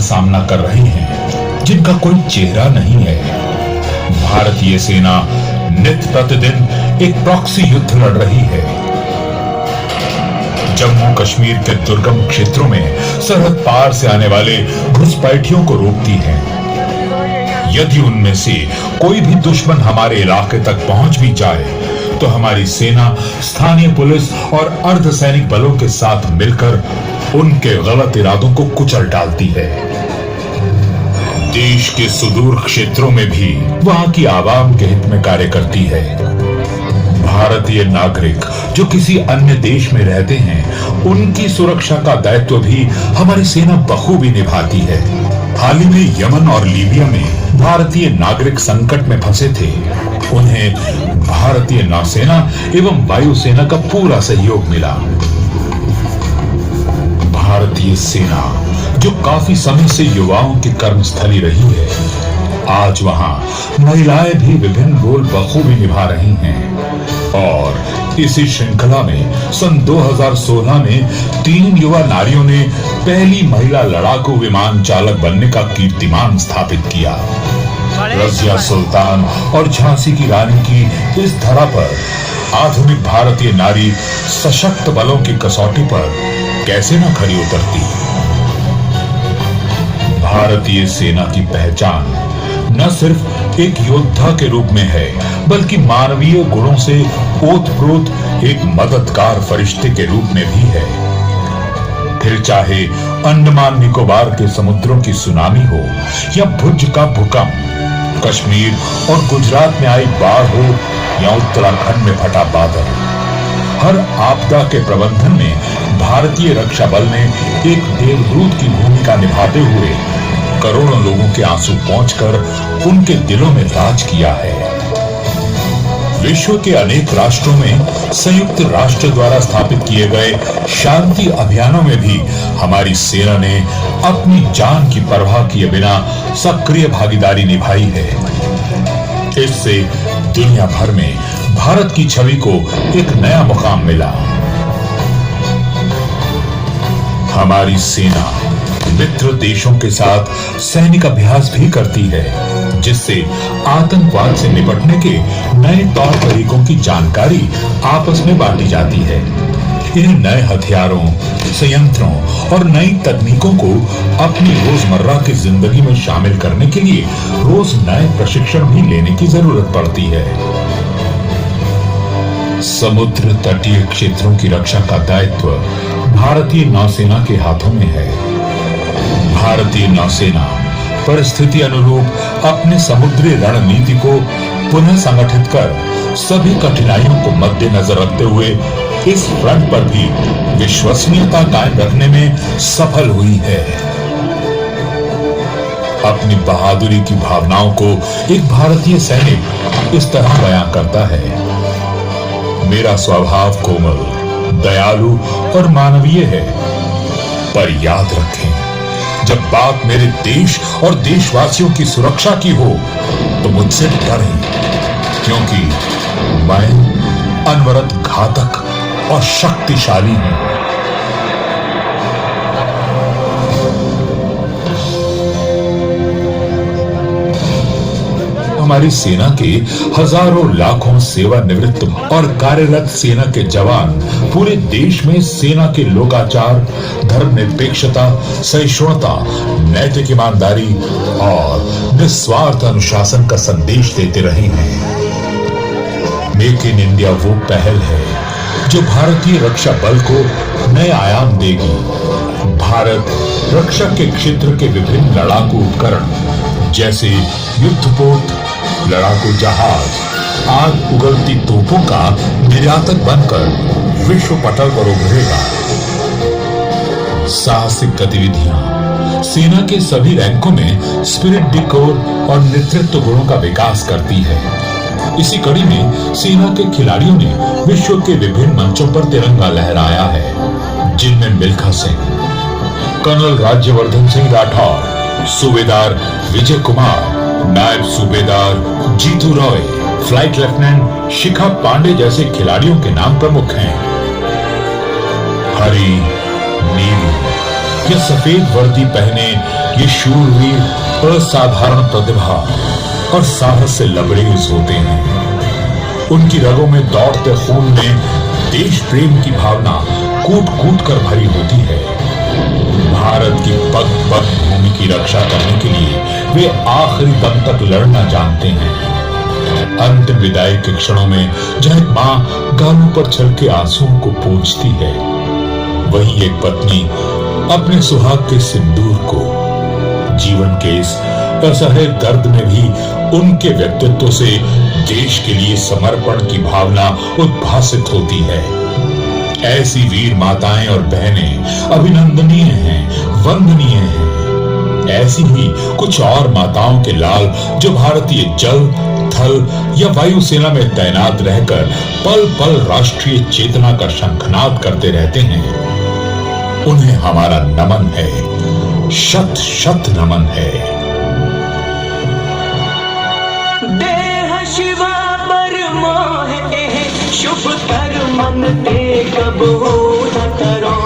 सामना कर रही हैं, जिनका कोई चेहरा नहीं है। भारतीय सेना नित्य प्रतिदिन एक प्रॉक्सी युद्ध लड़ रही है। जम्मू कश्मीर के दुर्गम क्षेत्रों में सरहद पार से आने वाले घुसपैठियों को रोकती है। यदि उनमें से कोई भी दुश्मन हमारे इलाके तक पहुंच भी जाए तो हमारी सेना स्थानीय पुलिस और अर्धसैनिक बलों के साथ मिलकर उनके गलत इरादों को कुचल डालती है। देश के सुदूर क्षेत्रों में भी वहां की आवाम के हित में कार्य करती है। भारतीय नागरिक जो किसी अन्य देश में रहते हैं, उनकी सुरक्षा का दायित्व भी हमारी सेना बखूबी निभाती है। हाल ही में यमन और लीबिया में भारतीय नागरिक संकट में फंसे थे। उन्हें भारतीय नौसेना एवं वायुसेना का पूरा सहयोग मिला। भारतीय सेना जो काफी समय से युवाओं की कर्मस्थली रही है, आज वहां महिलाएं भी विभिन्न रोल बखूबी निभा रही हैं। और इसी श्रृंखला में सन 2016 में 3 युवा नारियों ने पहली महिला लड़ाकू विमान चालक बनने का कीर्तिमान स्थापित किया। रजिया सुल्तान और झांसी की रानी की इस धरा पर आधुनिक भारतीय नारी सशक्त बलों की कसौटी पर कैसे न खरी उतरती। भारतीय सेना की पहचान न सिर्फ एक योद्धा के रूप में है, बल्कि मानवीय गुणों से ओतप्रोत एक मददगार फरिश्ते के रूप में भी है। फिर चाहे अंडमान निकोबार के समुद्रों की सुनामी हो या भुज का भूकंप, कश्मीर और गुजरात में आई बाढ़ हो या उत्तराखंड में फटा बादल, हर आपदा के प्रबंधन में भारतीय रक्षा बल ने एक देवदूत की भूमिका निभाते हुए करोड़ों लोगों के आंसू पहुंचकर उनके दिलों में राज किया है। विश्व के अनेक राष्ट्रों में संयुक्त राष्ट्र द्वारा स्थापित किए गए शांति अभियानों में भी हमारी सेना ने अपनी जान की परवाह किए बिना सक्रिय भागीदारी निभाई है। इससे दुनिया भर में भारत की छवि को एक नया मुकाम मिला। हमारी सेना मित्र देशों के साथ सैनिक अभ्यास भी करती है, जिससे आतंकवाद से निपटने के नए तौर तरीकों की जानकारी आपस में बांटी जाती है। इन नए हथियारों, संयंत्रों और नई तकनीकों को अपनी रोजमर्रा की जिंदगी में शामिल करने के लिए रोज नए प्रशिक्षण भी लेने की जरूरत पड़ती है। समुद्र तटीय क्षेत्रों की रक्षा का दायित्व भारतीय नौसेना के हाथों में है। भारतीय नौसेना परिस्थिति अनुरूप अपने समुद्री रणनीति को पुनः संगठित कर सभी कठिनाइयों को मद्देनजर रखते हुए इस फ्रंट पर भी विश्वसनीयता कायम रखने में सफल हुई है। अपनी बहादुरी की भावनाओं को एक भारतीय सैनिक इस तरह बयां करता है: मेरा स्वभाव कोमल, दयालु और मानवीय है, पर याद रखें, जब बात मेरे देश और देशवासियों की सुरक्षा की हो तो मुझसे डरें, क्योंकि मैं अनवरत घातक और शक्तिशाली हूं। हमारी सेना के हजारों लाखों सेवानिवृत्त और कार्यरत सेना के जवान पूरे देश में सेना के लोकाचार, धर्मनिरपेक्षता, सहिष्णुता, नैतिक ईमानदारी और निस्वार्थ अनुशासन का संदेश देते रहे हैं। मेक इन इंडिया वो पहल है जो भारतीय रक्षा बल को नए आयाम देगी। भारत रक्षा के क्षेत्र के विभिन्न लड़ाकू उपकरण जैसे युद्धपोत, लड़ाकू जहाज, आग उगलती तोपों का निर्यातक बनकर विश्व पटल पर उभरेगा। साहसिक गतिविधियां सेना के सभी रैंकों में स्पिरिट डी कोर और नेतृत्व गुणों का विकास करती है। इसी कड़ी में सेना के खिलाड़ियों ने विश्व के विभिन्न मंचों पर तिरंगा लहराया है, जिनमें मिल्खा सिंह, कर्नल राज्यवर्धन सिंह राठौर, सूबेदार विजय कुमार, नायब सूबेदार जीतू रॉय, फ्लाइट लेफ्टिनेंट शिखा पांडे जैसे खिलाड़ियों के नाम प्रमुख हैं। हरी, नीली या सफेद वर्दी पहने ये शूरवीर असाधारण प्रतिभा और साहस से लबरेज होते हैं। उनकी रगों में दौड़ते खून में देश प्रेम की भावना कूट कूट कर भरी होती है। भारत की पग पग भूमि की रक्षा करने के लिए वे आखिरी दम तक लड़ना जानते हैं। अंतिम विदाई के क्षणों में जहां एक मां गालों पर छलके आंसुओं को पोंछती है, वहीं एक पत्नी अपने सुहाग के सिंदूर को जीवन के इस असह्य दर्द में भी उनके व्यक्तित्व से देश के लिए समर्पण की भावना उद्भासित होती है। ऐसी वीर माताएं और बहनें अभिनंदनीय हैं, वंदनीय हैं। ऐसी ही कुछ और माताओं के लाल जो भारतीय जल, थल या वायुसेना में तैनात रहकर पल पल राष्ट्रीय चेतना का शंखनाद करते रहते हैं, उन्हें हमारा नमन है, शत शत नमन है। देह शिवा पर मोहे शुभ कर्मन ते कब हो न करो,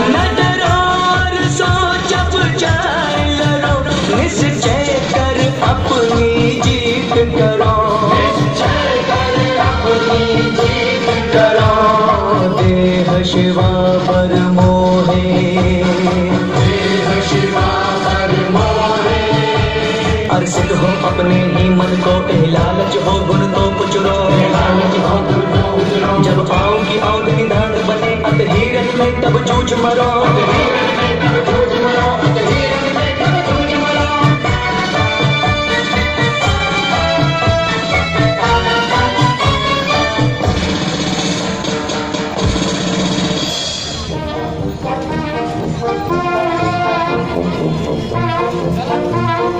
न डरो और सोच जाए लड़ो, निश्चय कर अपनी जीत करो, देह शिवा पर मोहे, अर्षित हो अपने ही मन को, लालच हो गुण तो कुचरो, जब आऊंगी औंध निधान बने अतहीरन में तब जूझ मरो।